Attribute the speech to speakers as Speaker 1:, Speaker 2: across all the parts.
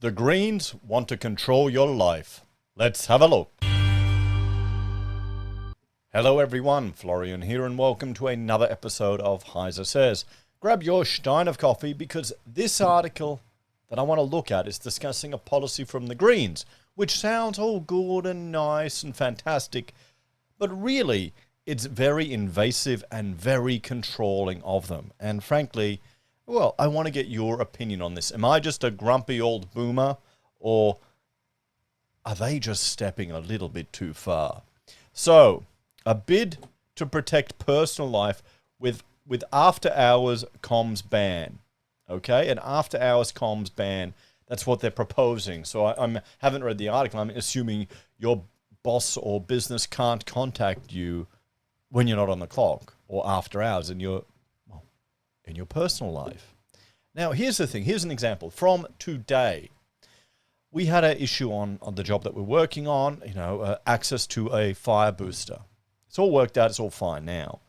Speaker 1: The Greens want to control your life. Let's have a look. Hello everyone, Florian here and welcome to another episode of HeiseSays. Grab your stein of coffee because this article that I want to look at is discussing a policy from the Greens, which sounds all good and nice and fantastic, but really it's very invasive and very controlling of them. And frankly, well, I want to get your opinion on this. Am I just a grumpy old boomer, or are they just stepping a little bit too far? So, a bid to protect personal life with after-hours comms ban. Okay, an after-hours comms ban. That's what they're proposing. So I haven't read the article. I'm assuming your boss or business can't contact you when you're not on the clock or after hours in your personal life. Now, here's the thing. Here's an example from today. We had an issue on the job that we're working on, access to a fire booster. It's all worked out. It's all fine now.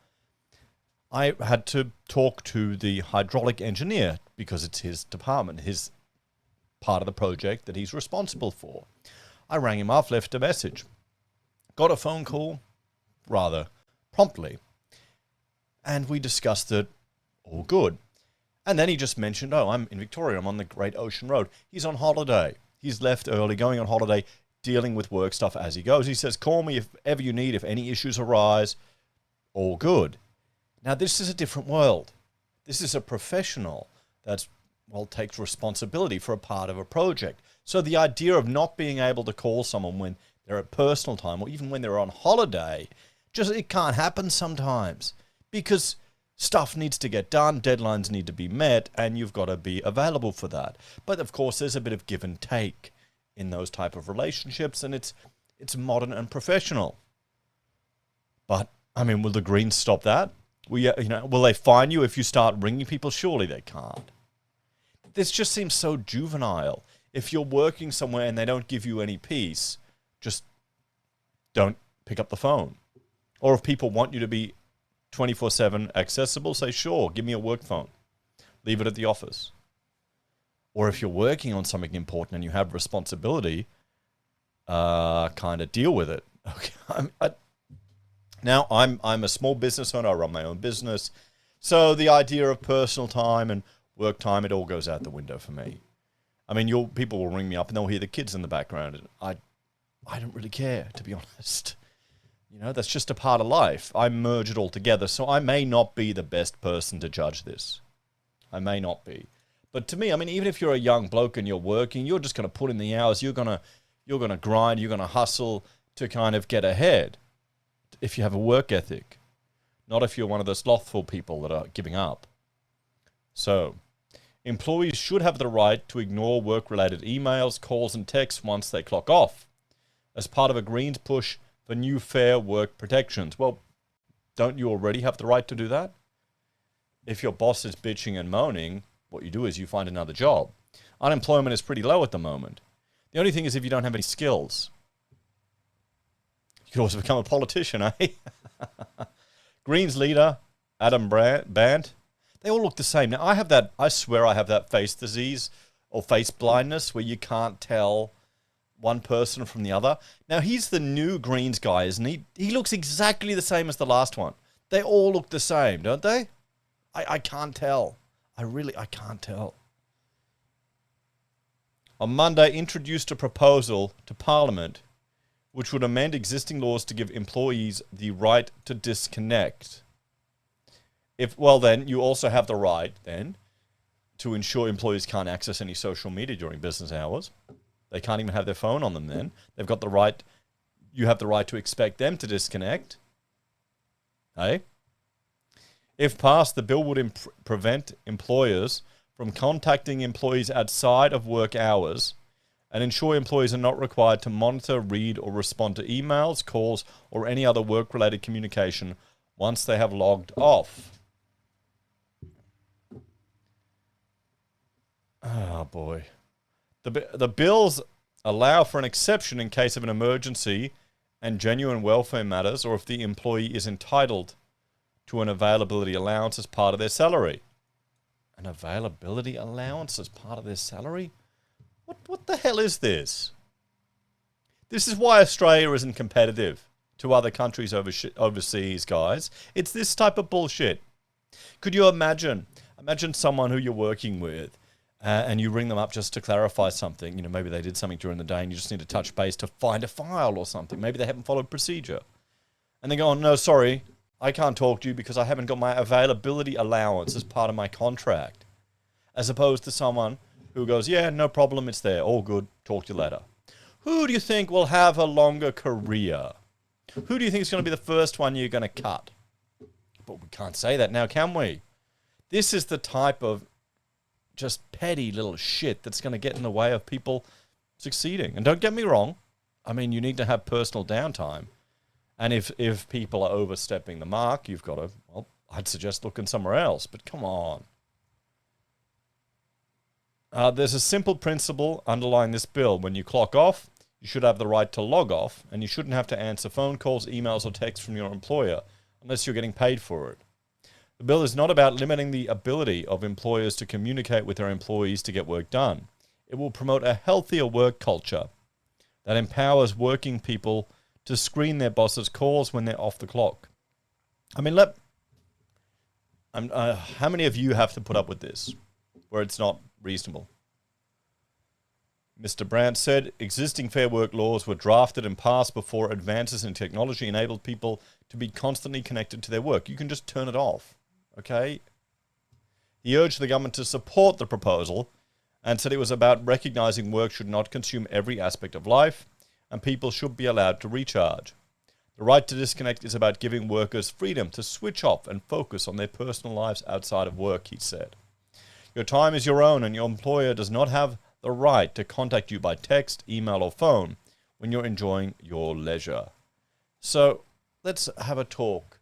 Speaker 1: I had to talk to the hydraulic engineer because it's his department, his part of the project that he's responsible for. I rang him up, left a message. Got a phone call rather promptly. And we discussed it. All good. And then he just mentioned, I'm in Victoria. I'm on the Great Ocean Road. He's on holiday. He's left early, going on holiday, dealing with work stuff as he goes. He says, call me if ever you need, if any issues arise. All good. Now, this is a different world. This is a professional that, takes responsibility for a part of a project. So the idea of not being able to call someone when they're at personal time or even when they're on holiday, it can't happen sometimes because stuff needs to get done, deadlines need to be met, and you've got to be available for that. But of course, there's a bit of give and take in those type of relationships, and it's modern and professional. But, will the Greens stop that? Will they fine you if you start ringing people? Surely they can't. This just seems so juvenile. If you're working somewhere and they don't give you any peace, just don't pick up the phone. Or if people want you to be 24/7 accessible, say, sure, give me a work phone. Leave it at the office. Or if you're working on something important and you have responsibility, kind of deal with it. Okay. Now, I'm a small business owner. I run my own business. So the idea of personal time and work time, it all goes out the window for me. People will ring me up and they'll hear the kids in the background. And I don't really care, to be honest. That's just a part of life. I merge it all together. So I may not be the best person to judge this. I may not be. But to me, even if you're a young bloke and you're working, you're just going to put in the hours. You're going to grind. You're going to hustle to kind of get ahead. If you have a work ethic. Not if you're one of the slothful people that are giving up. So, employees should have the right to ignore work-related emails, calls and texts once they clock off. As part of a Greens push for new fair work protections. Well, don't you already have the right to do that? If your boss is bitching and moaning, what you do is you find another job. Unemployment is pretty low at the moment. The only thing is if you don't have any skills. You could also become a politician, eh? Greens leader, Adam Band, they all look the same. Now, I swear I have that face disease or face blindness where you can't tell one person from the other. Now, he's the new Greens guy, isn't he? He looks exactly the same as the last one. They all look the same, don't they? I can't tell. I can't tell. On Monday, introduced a proposal to Parliament which would amend existing laws to give employees the right to disconnect. Then you also have the right, then, to ensure employees can't access any social media during business hours. They can't even have their phone on them then. They've got the right, you have the right to expect them to disconnect. Hey? If passed, the bill would prevent employers from contacting employees outside of work hours and ensure employees are not required to monitor, read, or respond to emails, calls, or any other work-related communication once they have logged off. Oh, boy. The bills allow for an exception in case of an emergency and genuine welfare matters, or if the employee is entitled to an availability allowance as part of their salary. An availability allowance as part of their salary? What the hell is this? This is why Australia isn't competitive to other countries overseas, guys. It's this type of bullshit. Could you imagine someone who you're working with and you ring them up just to clarify something. You know, maybe they did something during the day and you just need to touch base to find a file or something. Maybe they haven't followed procedure. And they go, oh, no, sorry, I can't talk to you because I haven't got my availability allowance as part of my contract. As opposed to someone who goes, yeah, no problem, it's there, all good, talk to you later. Who do you think will have a longer career? Who do you think is going to be the first one you're going to cut? But we can't say that now, can we? This is the type of just petty little shit that's going to get in the way of people succeeding. And don't get me wrong, I mean, you need to have personal downtime. And if people are overstepping the mark, you've got to, well, I'd suggest looking somewhere else. But come on. There's a simple principle underlying this bill. When you clock off, you should have the right to log off, and you shouldn't have to answer phone calls, emails, or texts from your employer unless you're getting paid for it. The bill is not about limiting the ability of employers to communicate with their employees to get work done. It will promote a healthier work culture that empowers working people to screen their bosses' calls when they're off the clock. I mean, how many of you have to put up with this, where it's not reasonable? Mr. Brandt said, existing Fair Work laws were drafted and passed before advances in technology enabled people to be constantly connected to their work. You can just turn it off, okay? He urged the government to support the proposal and said it was about recognizing work should not consume every aspect of life and people should be allowed to recharge. The right to disconnect is about giving workers freedom to switch off and focus on their personal lives outside of work, he said. Your time is your own and your employer does not have the right to contact you by text, email, or phone when you're enjoying your leisure. So let's have a talk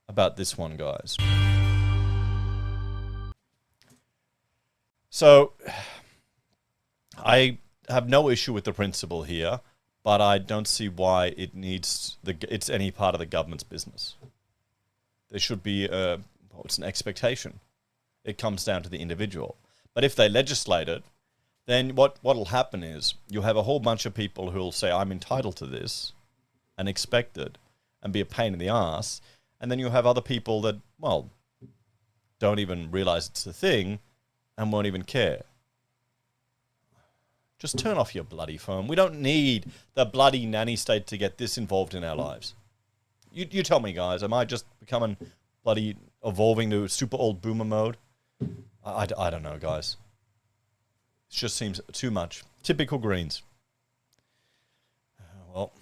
Speaker 1: about this one, guys. So I have no issue with the principle here, but I don't see why it's any part of the government's business. There should be it's an expectation. It comes down to the individual. But if they legislate it, then what'll happen is you'll have a whole bunch of people who'll say, I'm entitled to this and expect it and be a pain in the ass. And then you'll have other people that, well, don't even realize it's a thing and won't even care. Just turn off your bloody phone. We don't need the bloody nanny state to get this involved in our lives. You tell me, guys, am I just becoming bloody evolving to super old boomer mode? I don't know, guys. It just seems too much. Typical Greens. Well,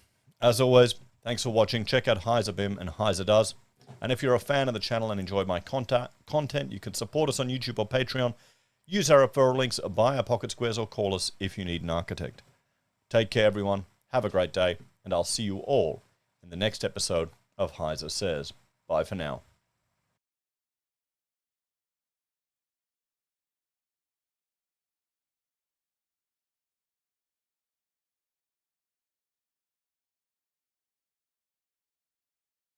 Speaker 1: as always, thanks for watching. Check out HeiseBim and Heise Does. And if you're a fan of the channel and enjoy my content, you can support us on YouTube or Patreon. Use our referral links, buy our pocket squares, or call us if you need an architect. Take care, everyone. Have a great day, and I'll see you all in the next episode of HeiseSays. Bye for now.